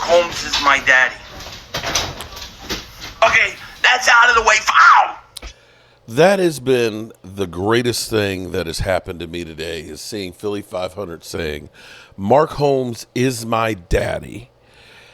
Holmes is my daddy. Okay, that's out of the way. Ow! That has been the greatest thing that has happened to me today, is seeing Philly 500 saying, Mark Holmes is my daddy.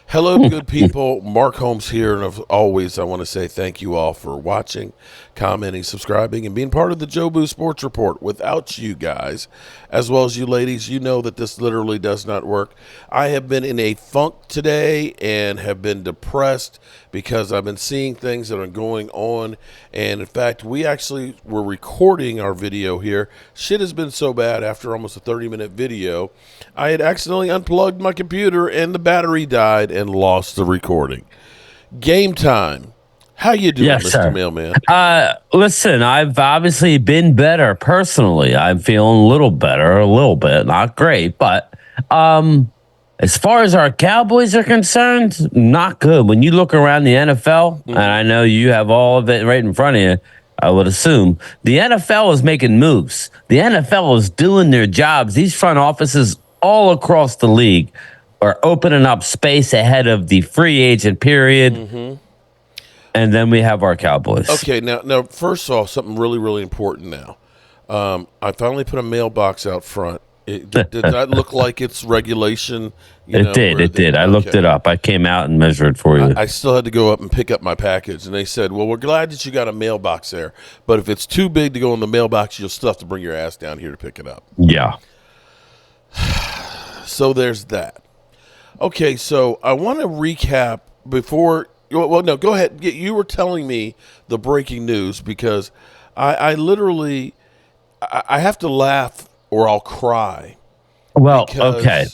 Hello, good people. Mark Holmes here, and as always, I want to say thank you all for watching, commenting, subscribing, and being part of the Jobu Sports Report. Without you guys, as well as you ladies, you know that this literally does not work. I have been in a funk today and have been depressed because I've been seeing things that are going on, and in fact, we actually were recording our video here. Shit has been so bad after almost a 30-minute video, I had accidentally unplugged my computer and the battery died and lost the recording. Game time. How you doing, Yes, Mr. sir. Mailman? Listen, I've obviously been better personally. I'm feeling a little better, a little bit, not great, but as far as our Cowboys are concerned, not good. When you look around the NFL, and I know you have all of it right in front of you, I would assume the NFL is making moves. The NFL is doing their jobs. These front offices all across the league are opening up space ahead of the free agent period. And then we have our Cowboys. Okay, now, first of all, something really, really important now. I finally put a mailbox out front. Did that look like it's regulation? It did. I looked it up. I came out and measured for you. I still had to go up and pick up my package, and they said, well, we're glad that you got a mailbox there, but if it's too big to go in the mailbox, you'll still have to bring your ass down here to pick it up. Yeah. So there's that. Okay, so I want to recap before. Well, no, go ahead. You were telling me the breaking news because I literally I have to laugh or I'll cry. Well, okay.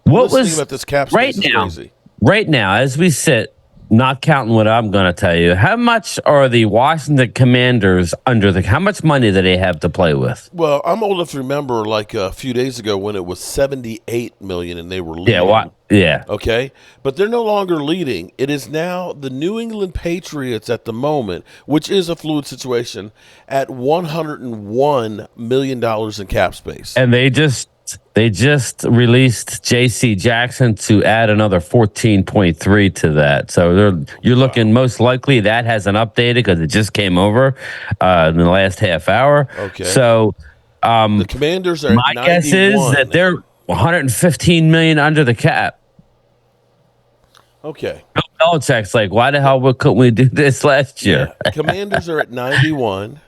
What was about this cap right space is now? crazy. Right now, as we sit, not counting what I'm going to tell you, how much are the Washington Commanders under the? How much money do they have to play with? Well, I'm old enough to remember like a few days ago when it was $78 million and they were leading. Yeah, what? Yeah. Okay, but they're no longer leading. It is now the New England Patriots at the moment, which is a fluid situation, at $101 million in cap space. And they just released J.C. Jackson to add another 14.3 to that. So you're looking most likely that hasn't updated because it just came over in the last half hour. Okay. So the Commanders are my at 91. guess is that they're 115 million under the cap. Okay. Bill Belichick's like, why the hell couldn't we do this last year? Yeah. Commanders are at 91.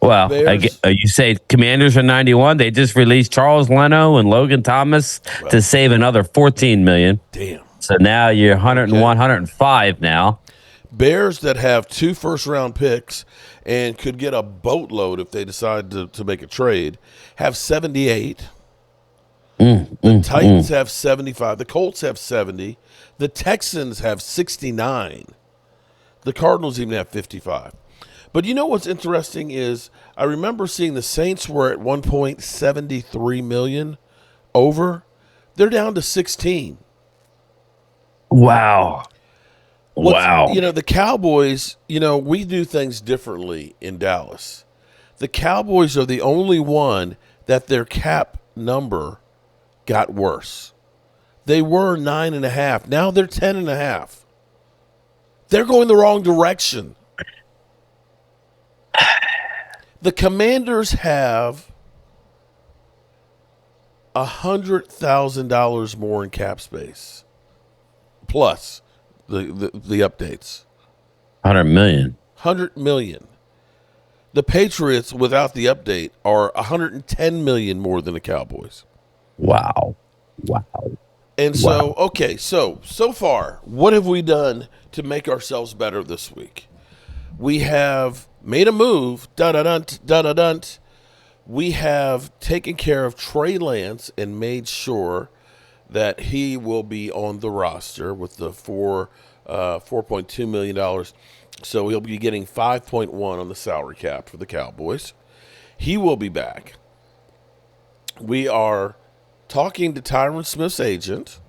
Well, you say Commanders are 91. They just released Charles Leno and Logan Thomas to save another 14 million. Damn. So now you're 101, 105 now. Bears that have 2 first-round picks and could get a boatload if they decide to make a trade have 78. The Titans have 75. The Colts have 70. The Texans have 69. The Cardinals even have 55. But you know what's interesting is I remember seeing the Saints were at one point 73 million over. They're down to 16. Wow. Wow. You know, the Cowboys, we do things differently in Dallas. The Cowboys are the only one that their cap number got worse. They were 9.5. Now they're 10.5. They're going the wrong direction. The Commanders have $100,000 more in cap space, plus the updates. 100 million. 100 million. The Patriots, without the update, are 110 million more than the Cowboys. Wow. And so, okay, so far, what have we done to make ourselves better this week? We have made a move, dun-dun-dun. We have taken care of Trey Lance and made sure that he will be on the roster with the $4.2 million. So he'll be getting 5.1 on the salary cap for the Cowboys. He will be back. We are talking to Tyron Smith's agent,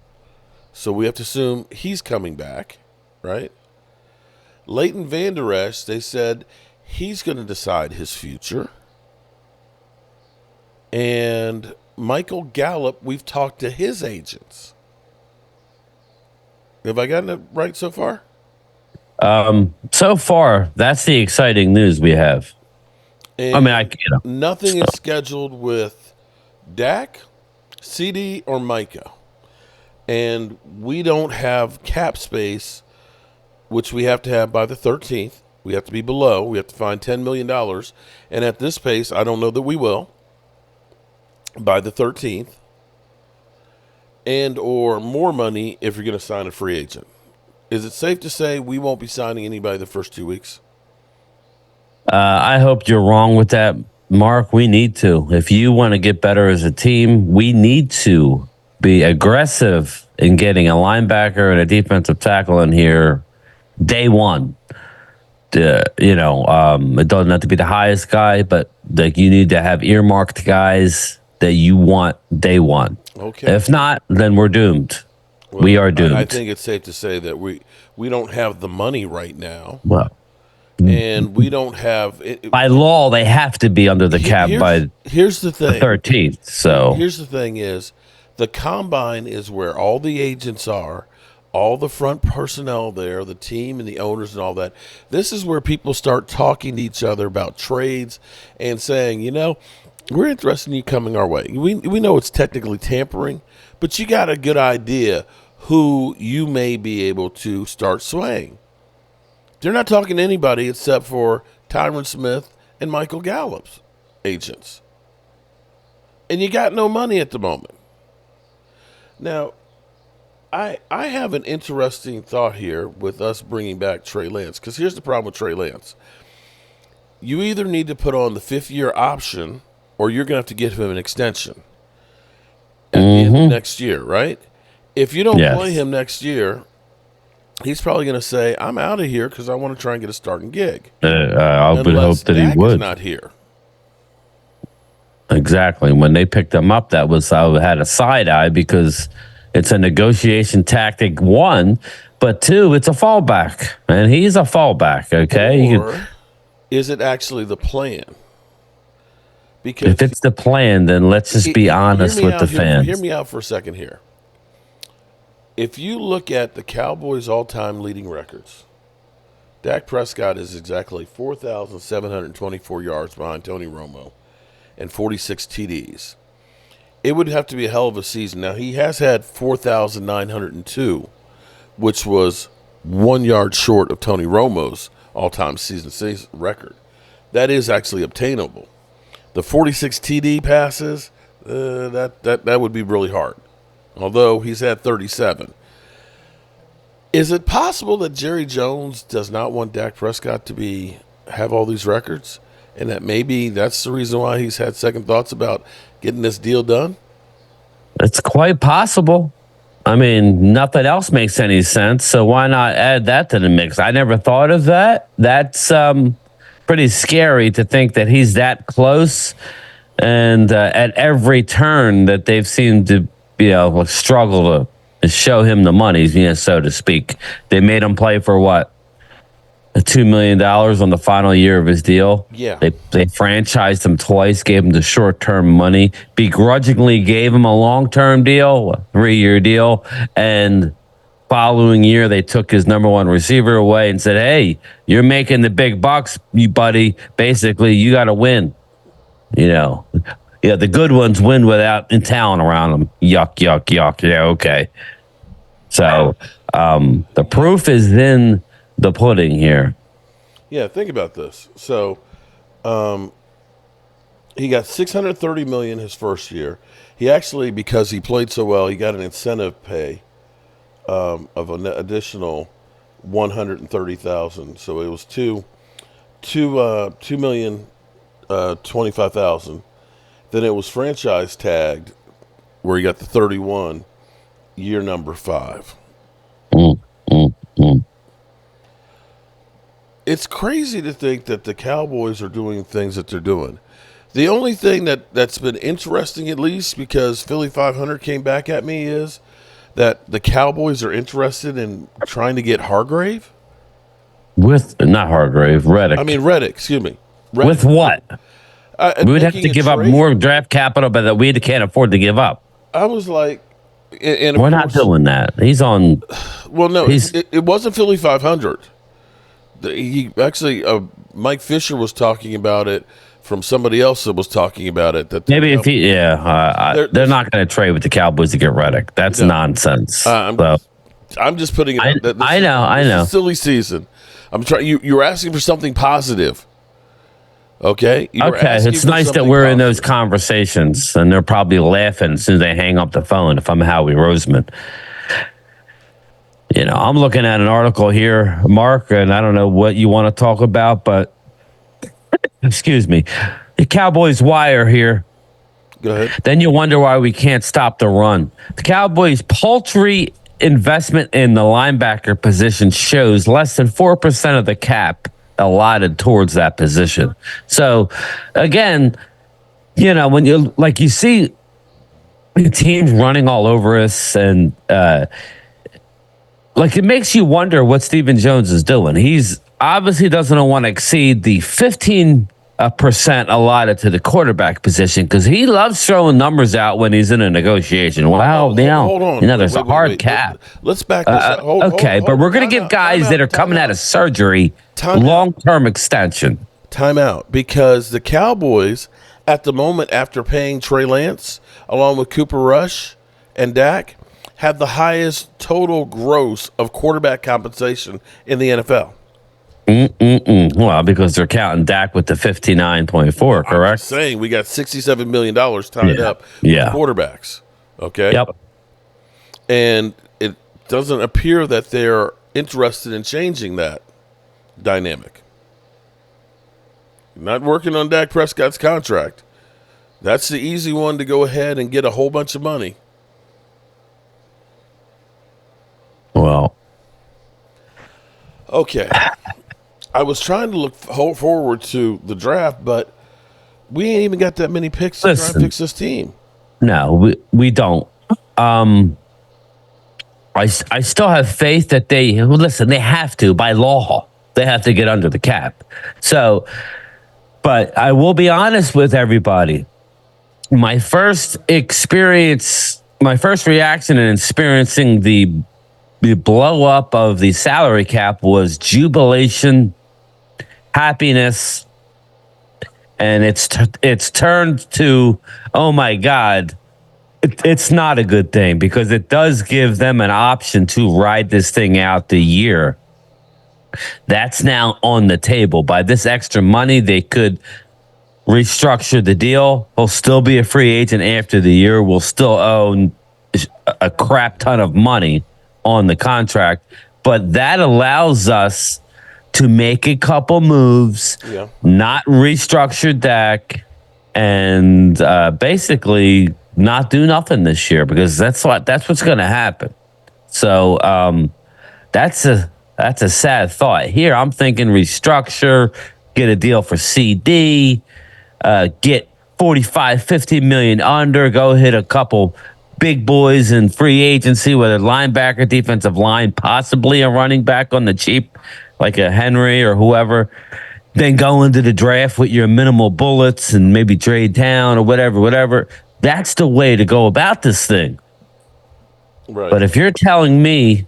so we have to assume he's coming back, right? Leighton Vander Esch, they said he's going to decide his future. And Michael Gallup, we've talked to his agents. Have I gotten it right so far? So far, that's the exciting news we have. I mean, And nothing is scheduled with Dak, CD, or Micah. And we don't have cap space, which we have to have by the 13th. We have to be below. We have to find $10 million. And at this pace, I don't know that we will by the 13th. And or more money if you're going to sign a free agent. Is it safe to say we won't be signing anybody the first 2 weeks? I hope you're wrong with that, Mark. We need to. If you want to get better as a team, we need to be aggressive in getting a linebacker and a defensive tackle in here day one. It doesn't have to be the highest guy, but like you need to have earmarked guys that you want day one. Okay. If not, then we're doomed. Well, we are doomed. I think it's safe to say that we don't have the money right now. Well, and we don't have by law they have to be under the cap by here's the thing 13th. So here's the thing is the combine is where all the agents are, all the front personnel there, the team and the owners and all that. This is where people start talking to each other about trades and saying, we're interested in you coming our way. We know it's technically tampering, but you got a good idea who you may be able to start swaying. They're not talking to anybody except for Tyron Smith and Michael Gallup's agents. And you got no money at the moment. Now, I have an interesting thought here with us bringing back Trey Lance, because here's the problem with Trey Lance. You either need to put on the 5th-year option or you're going to have to give him an extension at the end of next year, right? If you don't play him next year, he's probably going to say, I'm out of here because I want to try and get a starting gig. I would hope that Dak he would. Is not here. Exactly. When they picked him up, I had a side eye because it's a negotiation tactic, 1, but 2, it's a fallback. And he's a fallback, okay? Or is it actually the plan? Because if it's the plan, then let's just be honest with the fans. Hear me out for a second here. If you look at the Cowboys' all-time leading records, Dak Prescott is exactly 4,724 yards behind Tony Romo and 46 TDs. It would have to be a hell of a season. Now, he has had 4,902, which was 1 yard short of Tony Romo's all-time season record. That is actually obtainable. The 46 TD passes, that would be really hard. Although he's had 37. Is it possible that Jerry Jones does not want Dak Prescott to have all these records, and that maybe that's the reason why he's had second thoughts about getting this deal done? It's quite possible. I mean, nothing else makes any sense, so why not add that to the mix? I never thought of that. That's pretty scary to think that he's that close, and at every turn that they've seemed to struggle to show him the money, so to speak. They made him play for what? $2 million on the final year of his deal. Yeah. They franchised him twice, gave him the short-term money, begrudgingly gave him a long-term deal, a 3-year deal, and following year they took his number 1 receiver away and said, hey, you're making the big bucks, you buddy. Basically, you got to win. Yeah, the good ones win without talent around them. Yuck, yuck, yuck. Yeah, okay. So the proof is in the pudding here. Yeah, think about this. So he got $630 million his first year. He actually, because he played so well, he got an incentive pay of an additional $130,000. So it was $2,025,000. Then it was franchise tagged, where he got the 31, year number 5. It's crazy to think that the Cowboys are doing things that they're doing. The only thing that's been interesting, at least, because Philly 500 came back at me, is that the Cowboys are interested in trying to get Hargrave. Not Hargrave, Reddick. I mean, Reddick, excuse me. With what? We would have to give up more draft capital, but that we can't afford to give up. I was like, and of We're not course, doing that. He's on. well, no, He's it wasn't Philly 500. He actually, Mike Fisher was talking about it from somebody else that was talking about it. That maybe if he, they're there's not going to trade with the Cowboys to get Reddick. That's no. nonsense. I'm So I'm just putting it out. That I know. This is silly season. I'm trying. You're asking for something positive. Okay. Okay, it's nice that we're in those conversations, and they're probably laughing as soon as they hang up the phone. If I'm Howie Roseman, I'm looking at an article here, Mark, and I don't know what you want to talk about, but excuse me, the Cowboys wire here. Go ahead. Then you wonder why we can't stop the run. The Cowboys' paltry investment in the linebacker position shows less than 4% of the cap allotted towards that position. So, again, when you see the teams running all over us, and it makes you wonder what Stephen Jones is doing. He's obviously doesn't want to exceed the 15% allotted to the quarterback position because he loves throwing numbers out when he's in a negotiation. Well, hold on. There's a hard cap. Let's back this up. Okay, but we're going to give guys that are coming out of surgery long-term extension. Time out, because the Cowboys, at the moment, after paying Trey Lance, along with Cooper Rush and Dak, have the highest total gross of quarterback compensation in the NFL. Well, because they're counting Dak with the 59.4, correct? I'm saying we got $67 million tied up with quarterbacks. Okay? Yep. And it doesn't appear that they're interested in changing that dynamic. Not working on Dak Prescott's contract. That's the easy one to go ahead and get a whole bunch of money. Well. Okay. I was trying to look forward to the draft, but we ain't even got that many picks to try and fix this team. No, we don't. I still have faith that they have to, by law. They have to get under the cap. So, but I will be honest with everybody. My first reaction in experiencing the blow up of the salary cap was jubilation, happiness, and it's turned to, oh my God, it's not a good thing because it does give them an option to ride this thing out the year. That's now on the table. By this extra money, they could restructure the deal. He'll still be a free agent after the year. We'll still own a crap ton of money on the contract, but that allows us to make a couple moves, not restructure Dak, and basically not do nothing this year because that's what's going to happen. So that's a sad thought. Here, I'm thinking restructure, get a deal for CD, get 45, 50 million under, go hit a couple big boys in free agency, whether linebacker, defensive line, possibly a running back on the cheap, like a Henry or whoever. Then go into the draft with your minimal bullets and maybe trade down or whatever. That's the way to go about this thing. Right. But if you're telling me,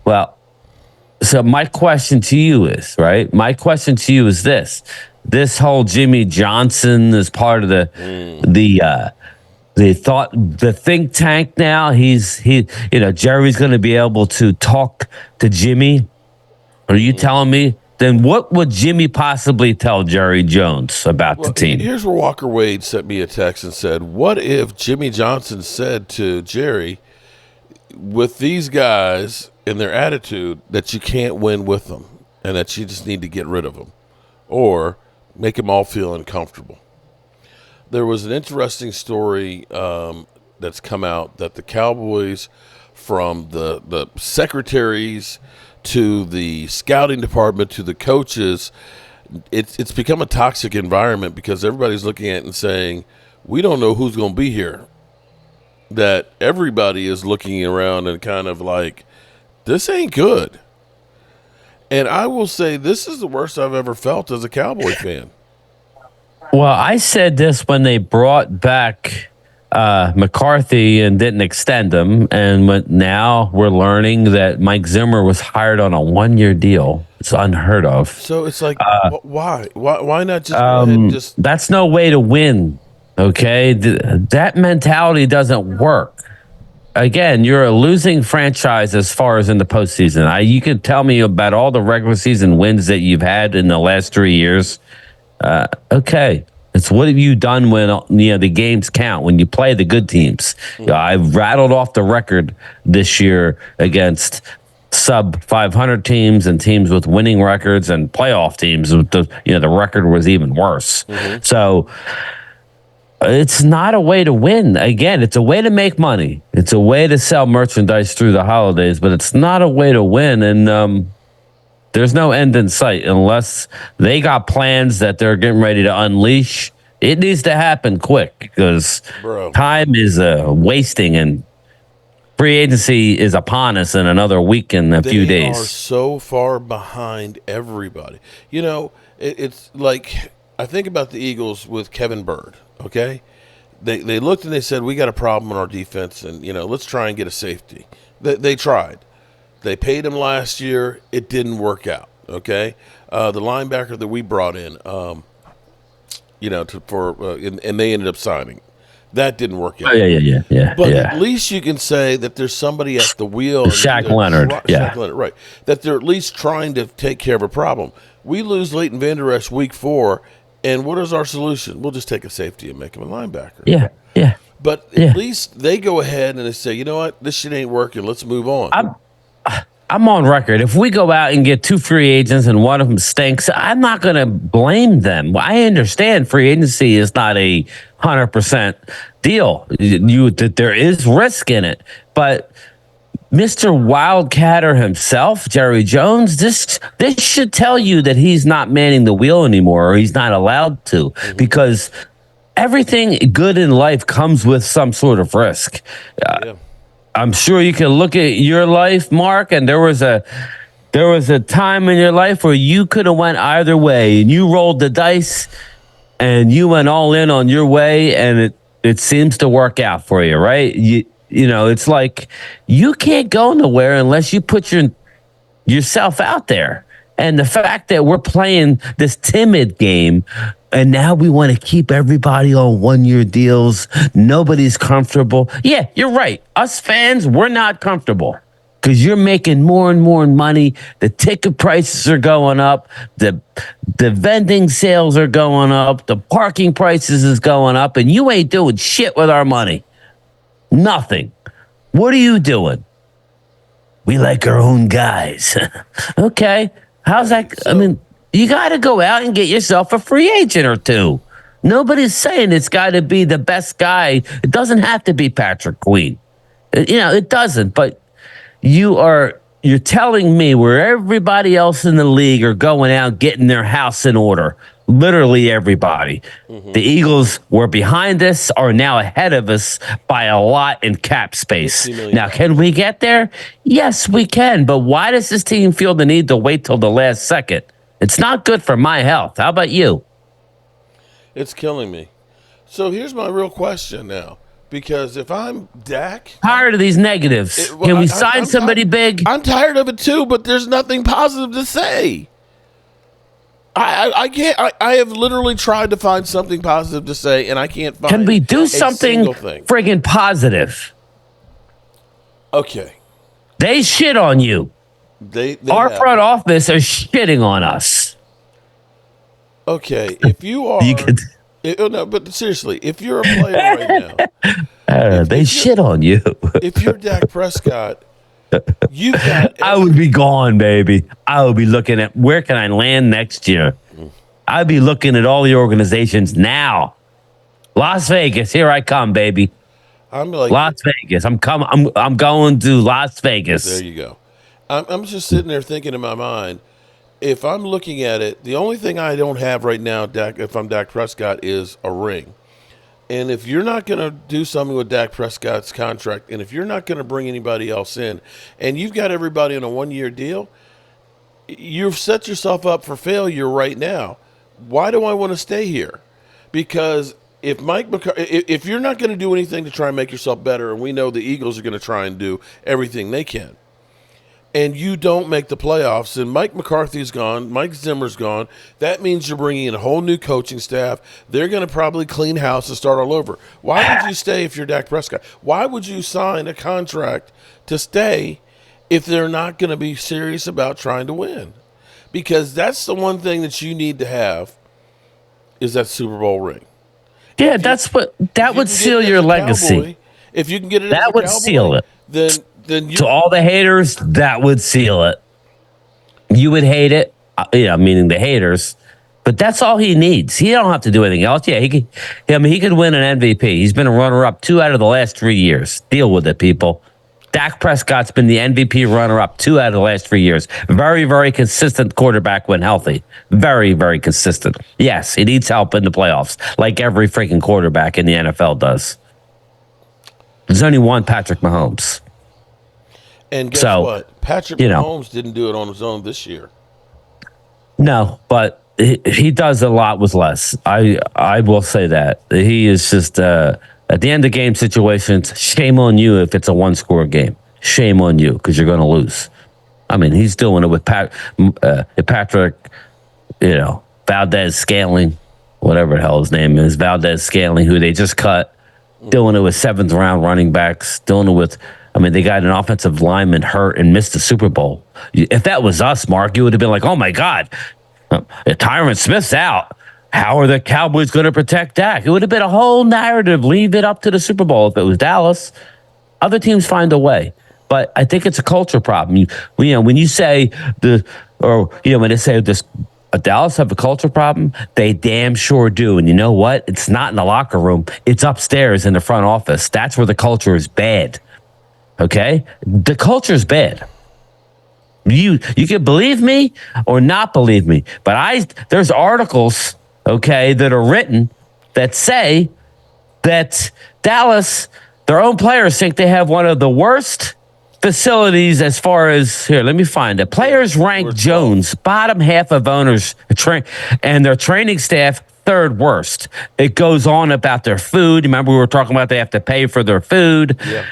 so my question to you is, right? My question to you is this. This whole Jimmy Johnson is part of the think tank now. Jerry's going to be able to talk to Jimmy. Are you telling me? Then what would Jimmy possibly tell Jerry Jones about the team? Here's where Walker Wade sent me a text and said, what if Jimmy Johnson said to Jerry, with these guys and their attitude, that you can't win with them and that you just need to get rid of them or make them all feel uncomfortable? There was an interesting story that's come out that the Cowboys, from the secretaries to the scouting department to the coaches, it's become a toxic environment because everybody's looking at it and saying, we don't know who's going to be here. That everybody is looking around and kind of like, this ain't good. And I will say this is the worst I've ever felt as a Cowboy fan. Well, I said this when they brought back McCarthy and didn't extend him. And now we're learning that Mike Zimmer was hired on a 1-year deal. It's unheard of. So it's like, why? Why not just go ahead and just? That's no way to win. Okay. That mentality doesn't work. Again, you're a losing franchise as far as in the postseason. You could tell me about all the regular season wins that you've had in the last 3 years. Okay. It's what have you done when the games count, when you play the good teams? I've rattled off the record this year against sub 500 teams and teams with winning records and playoff teams. The record was even worse. So it's not a way to win. Again, it's a way to make money. It's a way to sell merchandise through the holidays, but it's not a way to win. And there's no end in sight unless they got plans that they're getting ready to unleash. It needs to happen quick because time is wasting and free agency is upon us in another week and a few days. They are so far behind everybody. It's like I think about the Eagles with Kevin Bird. Okay, they looked and they said, we got a problem in our defense, and let's try and get a safety. They tried. They paid him last year. It didn't work out. Okay, the linebacker that we brought in, and they ended up signing. That didn't work out. Yeah. But at least you can say that there's somebody at the wheel. Shaq Leonard. Shaq Leonard, right. That they're at least trying to take care of a problem. We lose Leighton Vander Esch week 4, and what is our solution? We'll just take a safety and make him a linebacker. Yeah. But at least they go ahead and they say, you know what? This shit ain't working. Let's move on. I'm on record. If we go out and get 2 free agents and one of them stinks, I'm not going to blame them. I understand free agency is not a 100% deal. That there is risk in it, but Mr. Wildcatter himself, Jerry Jones, this should tell you that he's not manning the wheel anymore, or he's not allowed to, because everything good in life comes with some sort of risk. I'm sure you can look at your life, Mark, and there was a time in your life where you could have went either way, and you rolled the dice and you went all in on your way, and it seems to work out for you, right? It's like you can't go nowhere unless you put yourself out there. And the fact that we're playing this timid game and now we want to keep everybody on 1-year deals, nobody's comfortable. Yeah, you're right. Us fans, we're not comfortable because you're making more and more money. The ticket prices are going up. The vending sales are going up. The parking prices is going up. And you ain't doing shit with our money. Nothing. What are you doing? We like our own guys. Okay. How's that? I mean, you got to go out and get yourself a free agent or 2. Nobody's saying it's got to be the best guy. It doesn't have to be Patrick Queen. It doesn't. But you're telling me where everybody else in the league are going out getting their house in order. Literally everybody. The Eagles were behind us, are now ahead of us by a lot in cap space. Now, can we get there? Yes, we can. But why does this team feel the need to wait till the last second? It's not good for my health. How about you? It's killing me. So here's my real question now. Because if I'm Dak... Tired of these negatives. Can we sign somebody big? I'm tired of it too, but there's nothing positive to say. I can't. I have literally tried to find something positive to say, and I can't find. Can we do something friggin' positive? Okay. They shit on you. Our front office are shitting on us. Okay, if you are, no, but seriously, if you're a player right now, they shit on you. If you're Dak Prescott. You got I would be gone, baby. I would be looking at where can I land next year. I'd be looking at all the organizations now. Las Vegas, here I come, baby. I'm like Las Vegas. I'm coming. I'm going to Las Vegas. There you go. I'm just sitting there thinking in my mind, if I'm looking at it, the only thing I don't have right now, Dak, if I'm Dak Prescott, is a ring. And if you're not going to do something with Dak Prescott's contract, and if you're not going to bring anybody else in, and you've got everybody on a 1-year deal, you've set yourself up for failure right now. Why do I want to stay here? Because if Mike McCarthy, if you're not going to do anything to try and make yourself better, and we know the Eagles are going to try and do everything they can, and you don't make the playoffs, and Mike McCarthy's gone, Mike Zimmer's gone, that means you're bringing in a whole new coaching staff. They're going to probably clean house and start all over. Why would you stay if you're Dak Prescott? Why would you sign a contract to stay if they're not going to be serious about trying to win? Because that's the one thing that you need to have is that Super Bowl ring. Yeah, that would seal your legacy. Cowboy, if you can get it, that would Cowboy, seal it. Then you, to all the haters, that would seal it. You would hate it, meaning the haters. But that's all he needs. He don't have to do anything else. Yeah, he could win an MVP. He's been a runner-up 2 out of the last 3 years. Deal with it, people. Dak Prescott's been the MVP runner-up 2 out of the last 3 years. Very, very consistent quarterback when healthy. Very, very consistent. Yes, he needs help in the playoffs, like every freaking quarterback in the NFL does. There's only one Patrick Mahomes. And guess what? Patrick Mahomes didn't do it on his own this year. No, but he does a lot with less. I will say that. He is just, at the end of game situations, shame on you if it's a one-score game. Shame on you because you're going to lose. I mean, he's doing it with Patrick, Valdez-Scantling, whatever the hell his name is, Valdez-Scantling, who they just cut, doing it with 7th-round running backs, doing it with... they got an offensive lineman hurt and missed the Super Bowl. If that was us, Mark, you would have been like, oh, my God, if Tyron Smith's out, how are the Cowboys going to protect Dak? It would have been a whole narrative. Leave it up to the Super Bowl if it was Dallas. Other teams find a way. But I think it's a culture problem. When you say when they say this, Dallas have a culture problem, they damn sure do. And you know what? It's not in the locker room. It's upstairs in the front office. That's where the culture is bad. Okay? The culture's bad. You can believe me or not believe me, but there's articles, okay, that are written that say that Dallas, their own players think they have one of the worst facilities as far as, here, let me find it. Players rank Jones bottom half of owners and their training staff third worst. It goes on about their food. Remember we were talking about they have to pay for their food. Yeah.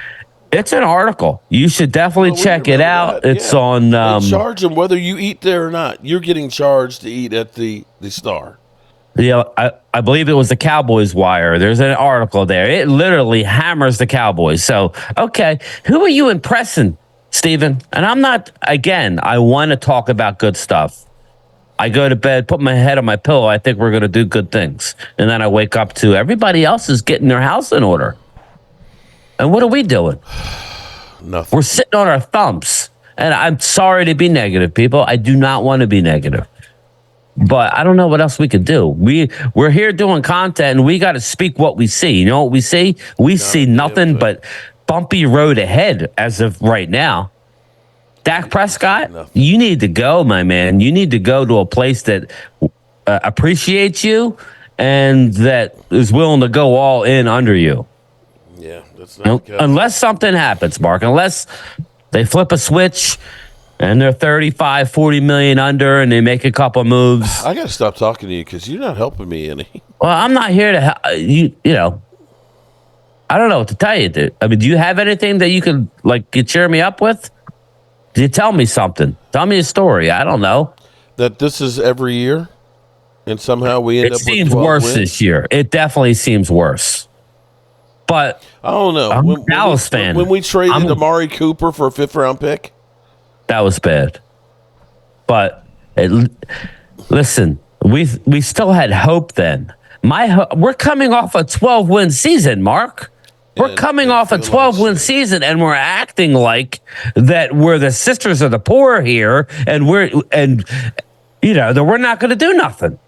It's an article. You should definitely check it out. That. It's on... they charge them whether you eat there or not. You're getting charged to eat at the Star. Yeah, I believe it was the Cowboys Wire. There's an article there. It literally hammers the Cowboys. So, okay, who are you impressing, Steven? And I'm not... Again, I want to talk about good stuff. I go to bed, put my head on my pillow. I think we're going to do good things. And then I wake up to everybody else is getting their house in order. And what are we doing? Nothing. We're sitting on our thumbs. And I'm sorry to be negative, people. I do not want to be negative. But I don't know what else we could do. We're here doing content, and we got to speak what we see. You know what we see? We see nothing but bumpy road ahead as of right now. Dak Prescott, you need to go, my man. You need to go to a place that appreciates you and that is willing to go all in under you. Yeah, that's not unless something happens, Mark. Unless they flip a switch and they're 35, 40 million under and they make a couple moves. I got to stop talking to you because you're not helping me any. Well, I'm not here to help you. I don't know what to tell you, dude. I mean, do you have anything that you could cheer me up with? Do you tell me something? Tell me a story. I don't know. That this is every year and somehow we end up with 12 It seems worse wins? This year. It definitely seems worse. But I don't know. I'm a Dallas fan. When we traded Amari Cooper for a 5th-round pick, that was bad. But listen, we still had hope then. We're coming off a 12-win season, Mark. We're coming off a 12-win season, and we're acting like that we're the sisters of the poor here, and that we're not going to do nothing.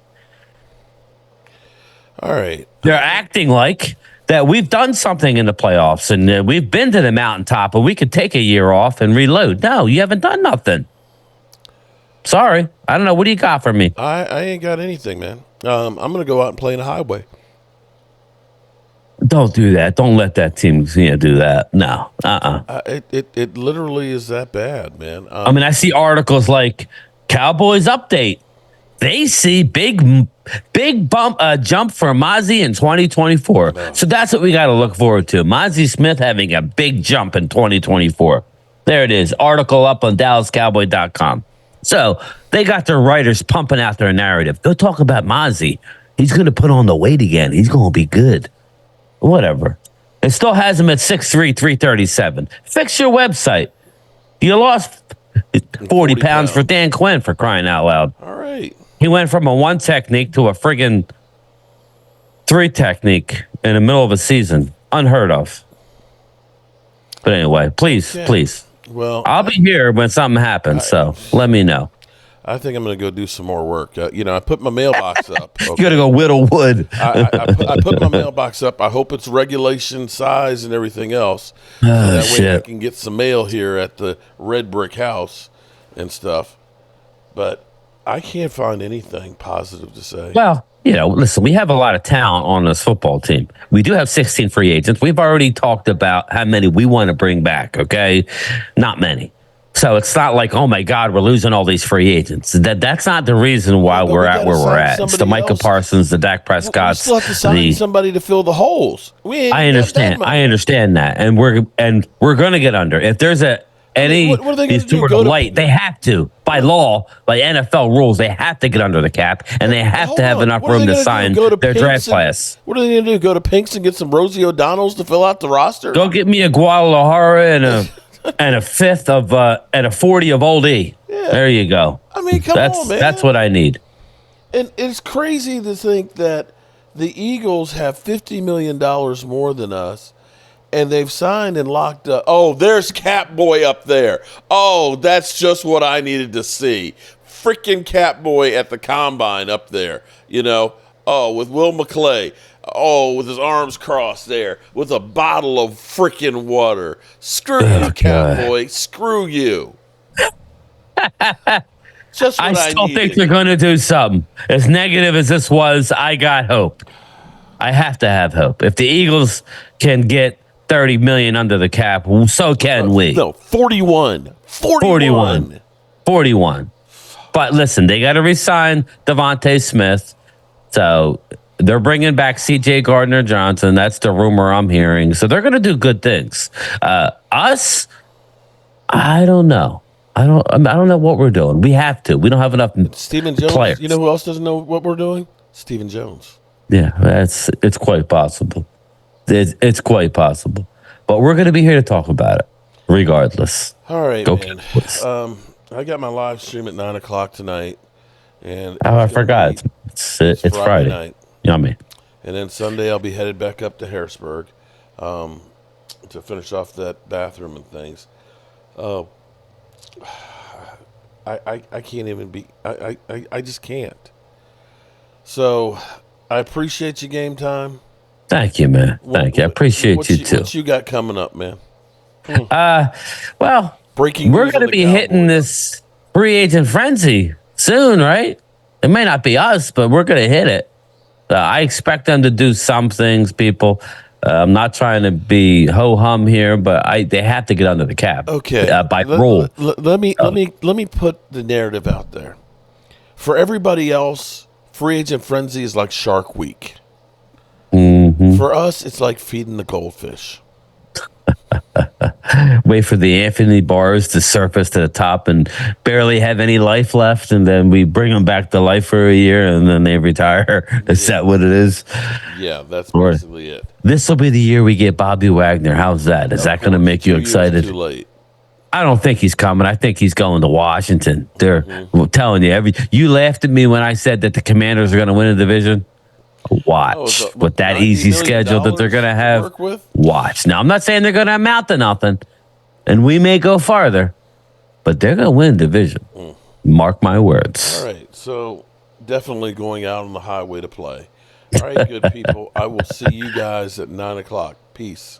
All right. They're acting like that we've done something in the playoffs and we've been to the mountaintop and we could take a year off and reload. No, you haven't done nothing. Sorry. I don't know. What do you got for me? I ain't got anything, man. I'm going to go out and play in the highway. Don't do that. Don't let that team do that. No. It literally is that bad, man. I see articles like Cowboys update. they see big bump jump for Mozzie in 2024. No. So that's what we got to look forward to. Mozzie Smith having a big jump in 2024. There it is. Article up on DallasCowboy.com. So they got their writers pumping out their narrative. Go talk about Mozzie. He's going to put on the weight again. He's going to be good. Whatever. It still has him at 6'3", 337. Fix your website. You lost 40 pounds for Dan Quinn, for crying out loud. All right. He went from a 1 technique to a friggin' 3 technique in the middle of a season. Unheard of. But anyway, please. Well, I'll be here when something happens, so let me know. I think I'm going to go do some more work. I put my mailbox up. You got to go whittle wood. I put my mailbox up. I hope it's regulation size and everything else. So that way I can get some mail here at the red brick house and stuff. But I can't find anything positive to say. Well, listen, we have a lot of talent on this football team. We do have 16 free agents. We've already talked about how many we want to bring back, okay? Not many. So it's not like, oh my God, we're losing all these free agents. That's not the reason why we're at where we're at. It's the Micah Parsons, the Dak Prescotts. We still have to sign somebody to fill the holes. I understand that, and we're going to get under. If there's what are they going to do? They have to, by law, by NFL rules, they have to get under the cap, and they have to have enough room to sign their draft class. What are they going to do? Go to Pink's and get some Rosie O'Donnells to fill out the roster? Go get me a Guadalajara and a 40 of Old E. Yeah. There you go. I mean, come on, man. That's what I need. And it's crazy to think that the Eagles have $50 million more than us, and they've signed and locked up. Oh, there's Cap Boy up there. Oh, that's just what I needed to see. Freaking Cap Boy at the combine up there, Oh, with Will McClay. Oh, with his arms crossed there, with a bottle of freaking water. Screw you, Cap Boy. Screw you. Just what I still think they're going to do something. As negative as this was, I got hope. I have to have hope. If the Eagles can get $30 million under the cap, so can we. No, 41. But listen, they got to resign Devontae Smith. So they're bringing back C.J. Gardner-Johnson. That's the rumor I'm hearing. So they're going to do good things. Us, I don't know. I don't know what we're doing. We have to. We don't have enough Stephen Jones. Players. You know who else doesn't know what we're doing? Stephen Jones. Yeah, it's quite possible. It's quite possible. But we're going to be here to talk about it, regardless. All right, Go man. I got my live stream at 9 o'clock tonight. And I forgot. It's Friday night. Yummy. And then Sunday I'll be headed back up to Harrisburg to finish off that bathroom and things. I can't even be. I just can't. So I appreciate you, Game Time. Thank you, man. Thank you. I appreciate you too. What you got coming up, man? Well, breaking. We're going to be hitting this free agent frenzy soon, right? It may not be us, but we're going to hit it. I expect them to do some things, people. I'm not trying to be ho-hum here, but they have to get under the cap. Okay. By rule. Let me put the narrative out there. For everybody else, free agent frenzy is like Shark Week. Mm-hmm. For us, it's like feeding the goldfish. Wait for the Anthony bars to surface to the top and barely have any life left, and then we bring them back to life for a year, and then they retire. Is that what it is? Yeah, that's basically it. This will be the year we get Bobby Wagner. How's that? Is that going to make you excited? Too late. I don't think he's coming. I think he's going to Washington. They're telling you. You laughed at me when I said that the Commanders are going to win a division. Watch with that easy schedule that they're going to have. Watch. Now, I'm not saying they're going to amount to nothing, and we may go farther, but they're going to win division. Mark my words. All right. So definitely going out on the highway to play. All right, good people. I will see you guys at 9 o'clock. Peace.